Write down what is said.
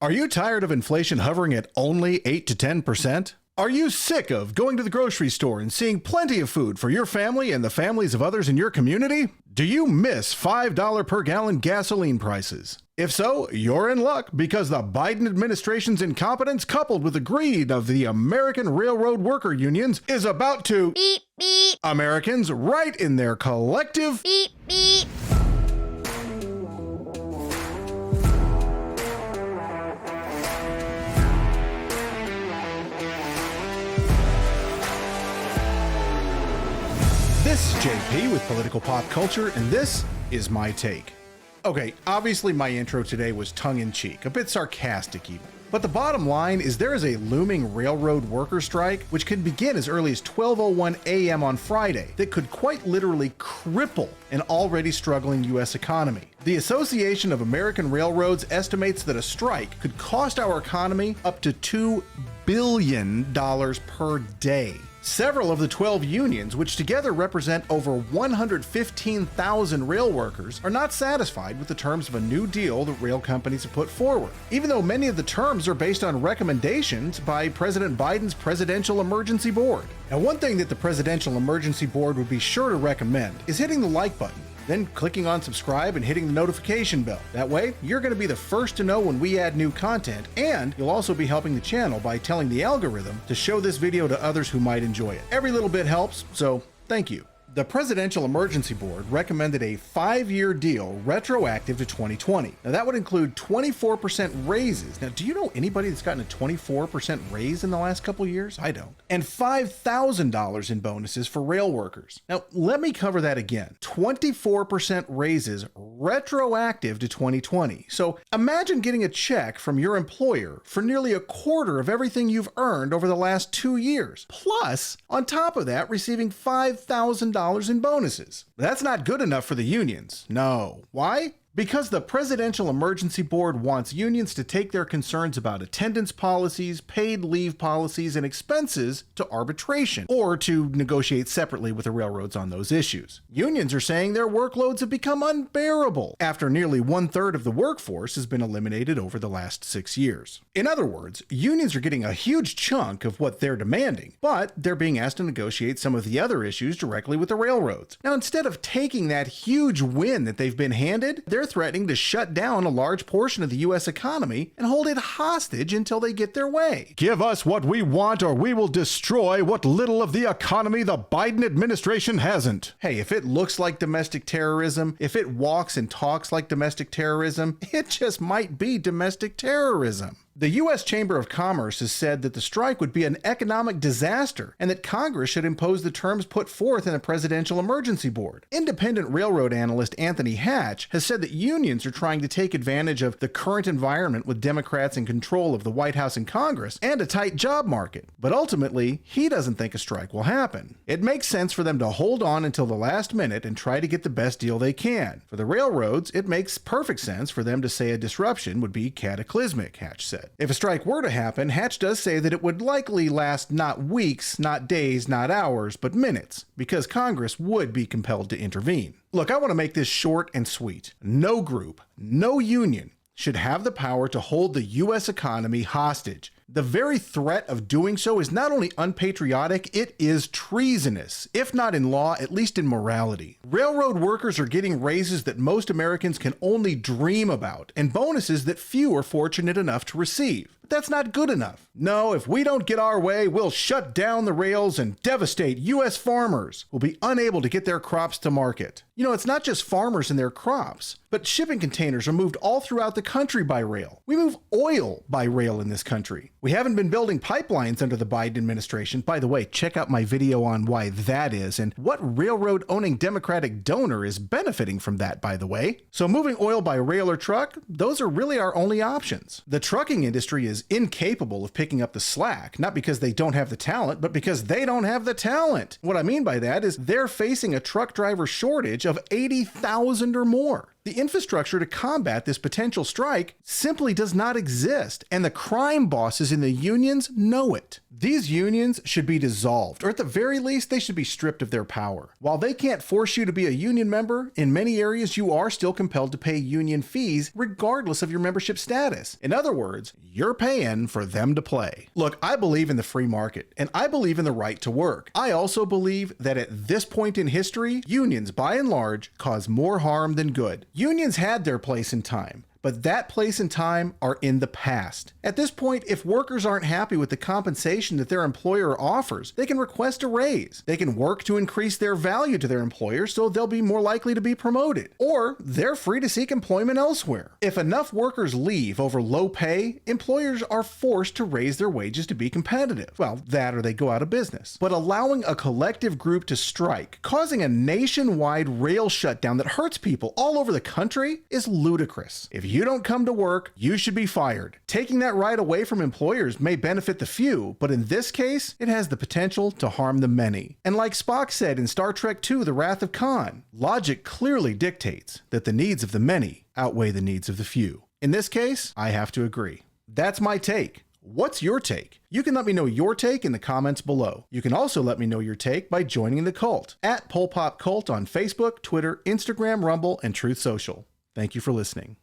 Are you tired of inflation hovering at only 8 to 10%? Are you sick of going to the grocery store and seeing plenty of food for your family and the families of others in your community? Do you miss $5 per gallon gasoline prices? If so, you're in luck because the Biden administration's incompetence coupled with the greed of the American railroad worker unions is about to beep, beep. Americans right in their collective beep, beep. This is JP with Political Pop Culture, and this is my take. Okay, obviously my intro today was tongue-in-cheek, a bit sarcastic even. But the bottom line is there is a looming railroad worker strike, which could begin as early as 12:01 a.m. on Friday, that could quite literally cripple an already struggling U.S. economy. The Association of American Railroads estimates that a strike could cost our economy up to $2 billion per day. Several of the 12 unions, which together represent over 115,000 rail workers, are not satisfied with the terms of a new deal that rail companies have put forward, even though many of the terms are based on recommendations by President Biden's Presidential Emergency Board. Now, one thing that the Presidential Emergency Board would be sure to recommend is hitting the like button, then clicking on subscribe and hitting the notification bell. That way, you're going to be the first to know when we add new content, and you'll also be helping the channel by telling the algorithm to show this video to others who might enjoy it. Every little bit helps, so thank you. The Presidential Emergency Board recommended a 5-year deal retroactive to 2020. Now that would include 24% raises. Now, do you know anybody that's gotten a 24% raise in the last couple years? I don't. And $5,000 in bonuses for rail workers. Now, let me cover that again. 24% raises retroactive to 2020. So imagine getting a check from your employer for nearly a quarter of everything you've earned over the last 2 years. Plus, on top of that, receiving $5,000 in bonuses. That's not good enough for the unions. No. Why? Because the Presidential Emergency Board wants unions to take their concerns about attendance policies, paid leave policies, and expenses to arbitration, or to negotiate separately with the railroads on those issues. Unions are saying their workloads have become unbearable after nearly 1/3 of the workforce has been eliminated over the last 6 years. In other words, unions are getting a huge chunk of what they're demanding, but they're being asked to negotiate some of the other issues directly with the railroads. Now, instead of taking that huge win that they've been handed, they're threatening to shut down a large portion of the U.S. economy and hold it hostage until they get their way. Give us what we want or we will destroy what little of the economy the Biden administration hasn't. Hey, if it looks like domestic terrorism, if it walks and talks like domestic terrorism, it just might be domestic terrorism. The U.S. Chamber of Commerce has said that the strike would be an economic disaster and that Congress should impose the terms put forth in a Presidential Emergency Board. Independent railroad analyst Anthony Hatch has said that unions are trying to take advantage of the current environment with Democrats in control of the White House and Congress and a tight job market. But ultimately, he doesn't think a strike will happen. It makes sense for them to hold on until the last minute and try to get the best deal they can. For the railroads, it makes perfect sense for them to say a disruption would be cataclysmic, Hatch said. If a strike were to happen, Hatch does say that it would likely last not weeks, not days, not hours, but minutes, because Congress would be compelled to intervene. Look, I want to make this short and sweet. No group, no union should have the power to hold the U.S. economy hostage. The very threat of doing so is not only unpatriotic, it is treasonous, if not in law, at least in morality. Railroad workers are getting raises that most Americans can only dream about, and bonuses that few are fortunate enough to receive. But that's not good enough. No, if we don't get our way, we'll shut down the rails and devastate U.S. farmers who will be unable to get their crops to market. You know, it's not just farmers and their crops, but shipping containers are moved all throughout the country by rail. We move oil by rail in this country. We haven't been building pipelines under the Biden administration. By the way, check out my video on why that is and what railroad-owning Democratic donor is benefiting from that, by the way. So moving oil by rail or truck, those are really our only options. The trucking industry is incapable of picking up the slack, not because they don't have the talent, but because they don't have the talent. What I mean by that is they're facing a truck driver shortage of 80,000 or more. The infrastructure to combat this potential strike simply does not exist, and the crime bosses in the unions know it. These unions should be dissolved, or at the very least, they should be stripped of their power. While they can't force you to be a union member, in many areas you are still compelled to pay union fees regardless of your membership status. In other words, you're paying for them to play. Look, I believe in the free market, and I believe in the right to work. I also believe that at this point in history, unions by and large cause more harm than good. Unions had their place in time, but that place and time are in the past. At this point, if workers aren't happy with the compensation that their employer offers, they can request a raise. They can work to increase their value to their employer so they'll be more likely to be promoted. Or they're free to seek employment elsewhere. If enough workers leave over low pay, employers are forced to raise their wages to be competitive. Well, that or they go out of business. But allowing a collective group to strike, causing a nationwide rail shutdown that hurts people all over the country, is ludicrous. If you don't come to work, you should be fired. Taking that right away from employers may benefit the few, but in this case, it has the potential to harm the many. And like Spock said in Star Trek II: The Wrath of Khan, logic clearly dictates that the needs of the many outweigh the needs of the few. In this case, I have to agree. That's my take. What's your take? You can let me know your take in the comments below. You can also let me know your take by joining the cult at Pol Pop Cult on Facebook, Twitter, Instagram, Rumble, and Truth Social. Thank you for listening.